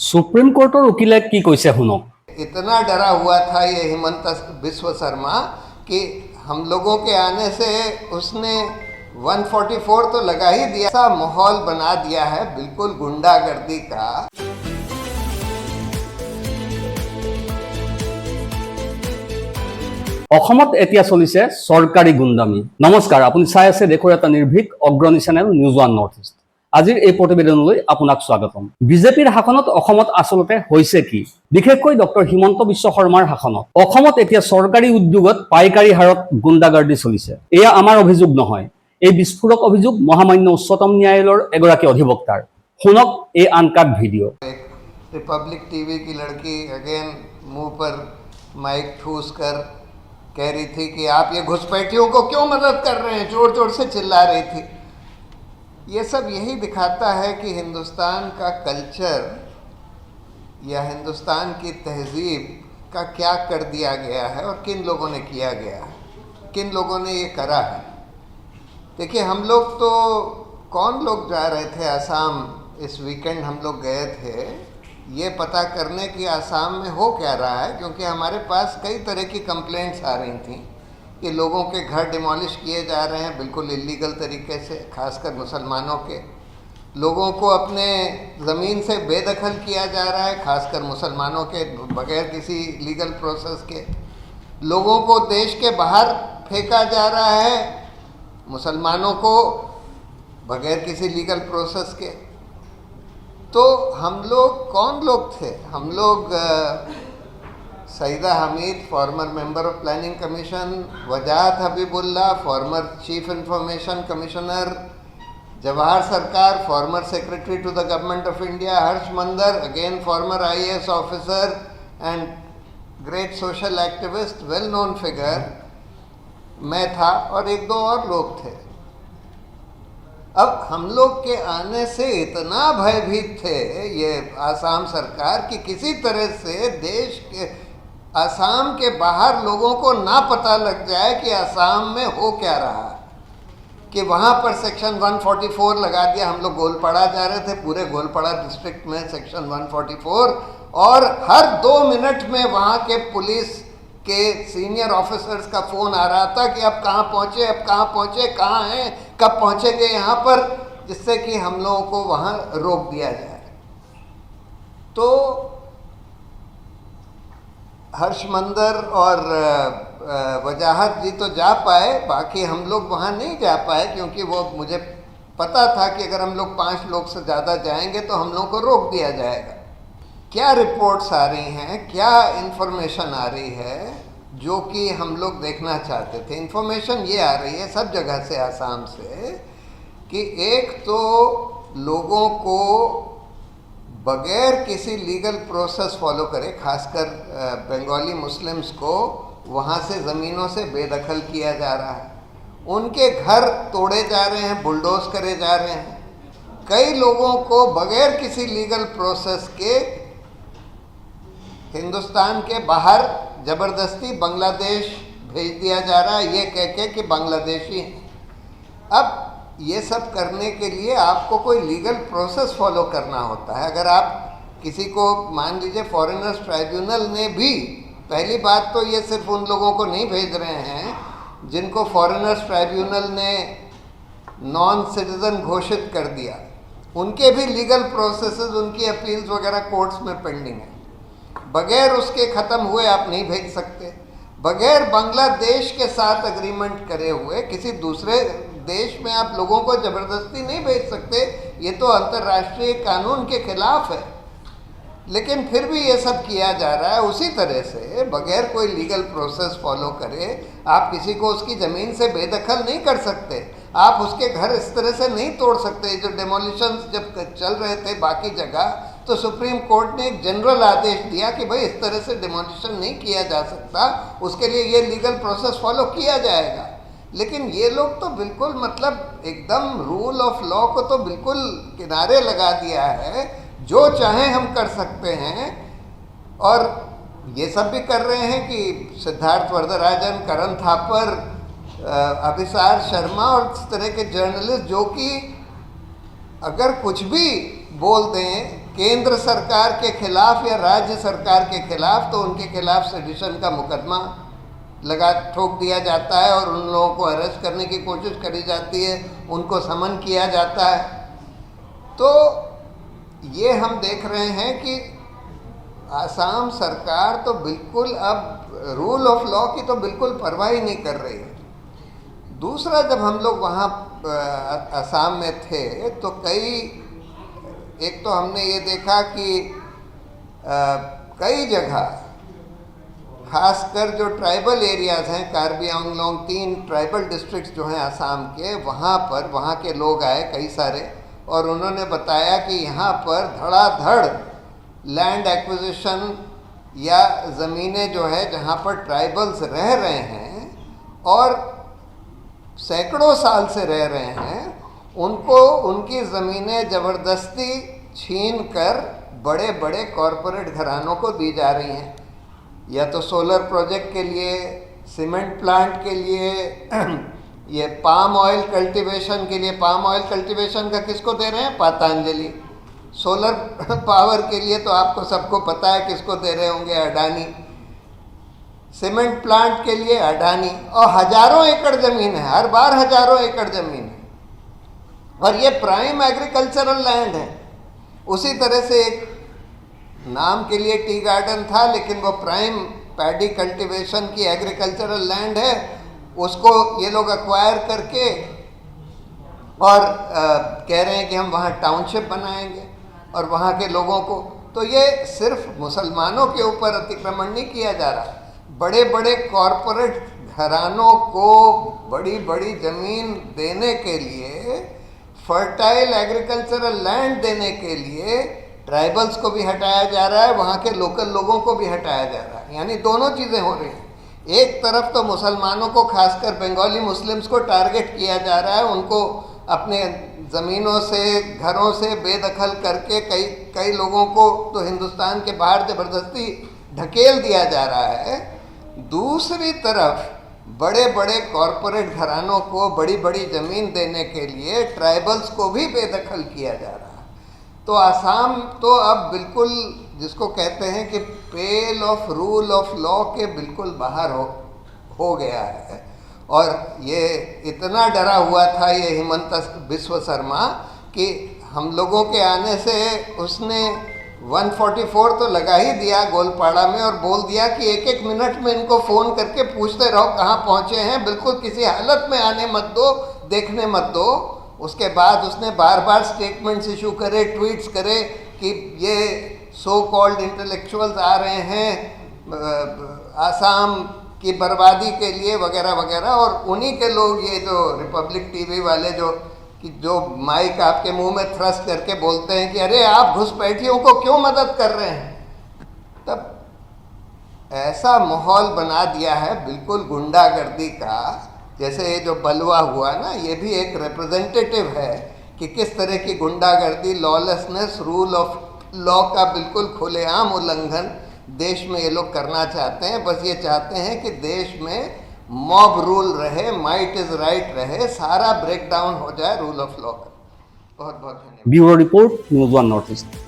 Supreme कोर्टर उकिले की कैसे शुनक। इतना डरा हुआ था ये हिमंत बिस्व शर्मा कि हम लोगों के आने से उसने 144 तो लगा ही दिया। ऐसा माहौल बना दिया है बिल्कुल गुंडागर्दी का। অসমত এতিয়া চলিছে চৰকাৰী গুণ্ডামি। নমস্কাৰ, আপুনি চাই আছে দেশৰ এটা নিৰ্ভীক অগ্ৰণী চেনেল নিউজ ওৱান নৰ্থ ইষ্ট। আজিৰ এই প্ৰতিবেদনলৈ আপোনাক স্বাগতম। বিজেপিৰ শাসনত অসমত আচলতে হৈছে কি, বিশেষকৈ ডক্টৰ হিমন্ত বিশ্ব শৰ্মাৰ শাসনত অসমত এতিয়া চৰকাৰী উদ্যোগত পাইকাৰী হাৰত গুণ্ডাগাৰ্দি চলিছে। এয়া আমাৰ অভিযোগ নহয়, এই বিস্ফোৰক অভিযোগ মহামান্য উচ্চতম ন্যায়ালয়ৰ এগৰাকী অধিবক্তাৰ। শুনক এই আনকাট ভিডিঅ'। रिपब्लिक टीवी की लड़की अगेन मुंह पर माइक ठूस कर कह रही थी कि आप ये घुसपैठियों को क्यों मदद कर रहे हैं, जोर जोर से चिल्ला रही थी। ये सब यही दिखाता है कि हिंदुस्तान का कल्चर या हिंदुस्तान की तहजीब का क्या कर दिया गया है और किन लोगों ने किया गया है, किन लोगों ने ये करा है। देखिए, हम लोग तो कौन लोग जा रहे थे आसाम, इस वीकेंड हम लोग गए थे ये पता करने कि आसाम में हो क्या रहा है, क्योंकि हमारे पास कई तरह की कंप्लेंट्स आ रही थी कि लोगों के घर डिमोलिश किए जा रहे हैं बिल्कुल इलीगल तरीके से, खासकर मुसलमानों के। लोगों को अपने ज़मीन से बेदखल किया जा रहा है, खासकर मुसलमानों के, बगैर किसी लीगल प्रोसेस के। लोगों को देश के बाहर फेंका जा रहा है, मुसलमानों को, बगैर किसी लीगल प्रोसेस के। तो हम लोग कौन लोग थे? हम लोग Saeeda Hameed, former member of planning commission, Wajahat Habibullah, former chief information commissioner, Jawahar Sircar, former secretary to the government of India, Harsh Mander, again former IAS officer and great social activist, well known figure, मैं था और एक दो और लोग थे। अब हम लोग के आने से इतना भयभीत थे ये आसाम सरकार कि किसी तरह से देश के, आसाम के बाहर लोगों को ना पता लग जाए कि आसाम में हो क्या रहा है, कि वहाँ पर सेक्शन 144 लगा दिया। हम लोग गोलपाड़ा जा रहे थे, पूरे गोलपाड़ा डिस्ट्रिक्ट में सेक्शन 144, और हर 2 मिनट में वहाँ के पुलिस के सीनियर ऑफिसर्स का फ़ोन आ रहा था कि अब कहाँ पहुँचे, अब कहाँ पहुँचे, कहाँ हैं, कब पहुँचेंगे यहाँ पर, जिससे कि हम लोगों को वहाँ रोक दिया जाए। तो हर्ष मंदर और वजाहत जी तो जा पाए, बाकी हम लोग वहाँ नहीं जा पाए, क्योंकि वो मुझे पता था कि अगर हम लोग 5 लोग से ज़्यादा जाएंगे तो हम लोगों को रोक दिया जाएगा। क्या रिपोर्ट्स आ रही हैं, क्या इन्फॉर्मेशन आ रही है जो कि हम लोग देखना चाहते थे। इन्फॉर्मेशन ये आ रही है सब जगह से, आसाम से, कि एक तो लोगों को बगैर किसी लीगल प्रोसेस फॉलो करे, खासकर बंगाली मुस्लिम्स को वहाँ से ज़मीनों से बेदखल किया जा रहा है, उनके घर तोड़े जा रहे हैं, बुलडोज करे जा रहे हैं। कई लोगों को बगैर किसी लीगल प्रोसेस के हिंदुस्तान के बाहर ज़बरदस्ती बांग्लादेश भेज दिया जा रहा है, ये कह के कि बांग्लादेशी हैं। अब ये सब करने के लिए आपको कोई लीगल प्रोसेस फॉलो करना होता है। अगर आप किसी को, मान लीजिए फॉरेनर्स ट्राइब्यूनल ने भी, पहली बात तो ये सिर्फ उन लोगों को नहीं भेज रहे हैं जिनको फॉरेनर्स ट्राइब्यूनल ने नॉन सिटीजन घोषित कर दिया, उनके भी लीगल प्रोसेसेस, उनकी अपील्स वगैरह कोर्ट्स में पेंडिंग है। बगैर उसके ख़त्म हुए आप नहीं भेज सकते। बगैर बांग्लादेश के साथ अग्रीमेंट करे हुए किसी दूसरे देश में आप लोगों को ज़बरदस्ती नहीं भेज सकते, ये तो अंतर्राष्ट्रीय कानून के खिलाफ है। लेकिन फिर भी ये सब किया जा रहा है। उसी तरह से बगैर कोई लीगल प्रोसेस फॉलो करे आप किसी को उसकी ज़मीन से बेदखल नहीं कर सकते, आप उसके घर इस तरह से नहीं तोड़ सकते। जो डेमोलिशंस जब चल रहे थे बाकी जगह, तो सुप्रीम कोर्ट ने एक जनरल आदेश दिया कि भाई इस तरह से डिमोलिशन नहीं किया जा सकता, उसके लिए ये लीगल प्रोसेस फॉलो किया जाएगा। लेकिन ये लोग तो बिल्कुल मतलब एकदम रूल ऑफ लॉ को तो बिल्कुल किनारे लगा दिया है, जो चाहें हम कर सकते हैं। और ये सब भी कर रहे हैं कि सिद्धार्थ वरदराजन, करण थापर, अभिसार शर्मा और इस तरह के जर्नलिस्ट जो कि अगर कुछ भी बोल दें केंद्र सरकार के खिलाफ या राज्य सरकार के खिलाफ, तो उनके खिलाफ सेडिशन का मुकदमा लगा ठोक दिया जाता है और उन लोगों को अरेस्ट करने की कोशिश करी जाती है, उनको समन किया जाता है। तो ये हम देख रहे हैं कि आसाम सरकार तो बिल्कुल अब रूल ऑफ लॉ की तो बिल्कुल परवाह ही नहीं कर रही है। दूसरा, जब हम लोग वहाँ असम में थे तो एक तो हमने ये देखा कि कई जगह, खासकर जो ट्राइबल एरियाज़ हैं, कार्बी आंगलोंग, 3 ट्राइबल डिस्ट्रिक्ट्स जो हैं आसाम के, वहाँ के लोग आए कई सारे, और उन्होंने बताया कि यहाँ पर धड़ाधड़ लैंड एक्विजिशन या ज़मीनें जो है जहाँ पर ट्राइबल्स रह रहे हैं और सैकड़ों साल से रह रहे हैं, उनको उनकी ज़मीनें ज़बरदस्ती छीन कर बड़े बड़े कॉरपोरेट घरानों को दी जा रही हैं, या तो सोलर प्रोजेक्ट के लिए, सीमेंट प्लांट के लिए, ये पाम ऑयल कल्टीवेशन के लिए। पाम ऑयल कल्टीवेशन का किसको दे रहे हैं? पतंजलि। सोलर पावर के लिए तो आपको सबको पता है किसको दे रहे होंगे, अडानी। सीमेंट प्लांट के लिए अडानी, और हजारों एकड़ ज़मीन है, हर बार हजारों एकड़ ज़मीन है, और ये प्राइम एग्रीकल्चरल लैंड है। उसी तरह से एक नाम के लिए टी गार्डन था, लेकिन वो प्राइम पैडी कल्टीवेशन की एग्रीकल्चरल लैंड है, उसको ये लोग एक्वायर करके और कह रहे हैं कि हम वहाँ टाउनशिप बनाएंगे और वहाँ के लोगों को। तो ये सिर्फ मुसलमानों के ऊपर अतिक्रमण नहीं किया जा रहा, बड़े बड़े कॉरपोरेट घरानों को बड़ी बड़ी ज़मीन देने के लिए, फर्टाइल एग्रीकल्चरल लैंड देने के लिए ट्राइबल्स को भी हटाया जा रहा है, वहाँ के लोकल लोगों को भी हटाया जा रहा है। यानी दोनों चीज़ें हो रही हैं। एक तरफ तो मुसलमानों को, खासकर बंगाली मुस्लिम्स को टारगेट किया जा रहा है, उनको अपने ज़मीनों से, घरों से बेदखल करके कई लोगों को तो हिंदुस्तान के बाहर ज़बरदस्ती ढकेल दिया जा रहा है। दूसरी तरफ बड़े बड़े कॉरपोरेट घरानों को बड़ी बड़ी ज़मीन देने के लिए ट्राइबल्स को भी बेदखल किया जा रहा है। तो आसाम तो अब बिल्कुल, जिसको कहते हैं कि पेल ऑफ रूल ऑफ लॉ के बिल्कुल बाहर हो गया है। और ये इतना डरा हुआ था ये हिमंत बिस्व शर्मा कि हम लोगों के आने से उसने 144 तो लगा ही दिया गोलपाड़ा में, और बोल दिया कि एक एक मिनट में इनको फ़ोन करके पूछते रहो कहाँ पहुँचे हैं, बिल्कुल किसी हालत में आने मत दो, देखने मत दो। उसके बाद उसने बार बार स्टेटमेंट्स इशू करे, ट्वीट्स करे कि ये सो कॉल्ड इंटेलेक्चुअल्स आ रहे हैं आसाम की बर्बादी के लिए, वगैरह वगैरह। और उन्हीं के लोग, ये जो रिपब्लिक टीवी वाले जो माइक आपके मुंह में थ्रस्ट करके बोलते हैं कि अरे आप घुसपैठियों को क्यों मदद कर रहे हैं, तब ऐसा माहौल बना दिया है बिल्कुल गुंडागर्दी का। जैसे ये जो बलवा हुआ ना, ये भी एक रिप्रेजेंटेटिव है कि किस तरह की गुंडागर्दी, लॉलेसनेस, रूल ऑफ लॉ का बिल्कुल खुलेआम उल्लंघन देश में ये लोग करना चाहते हैं। बस ये चाहते हैं कि देश में मॉब रूल रहे, माइट इज राइट रहे, सारा ब्रेक डाउन हो जाए रूल ऑफ लॉ का। बहुत बहुत धन्यवाद। Bureau report, news one north east.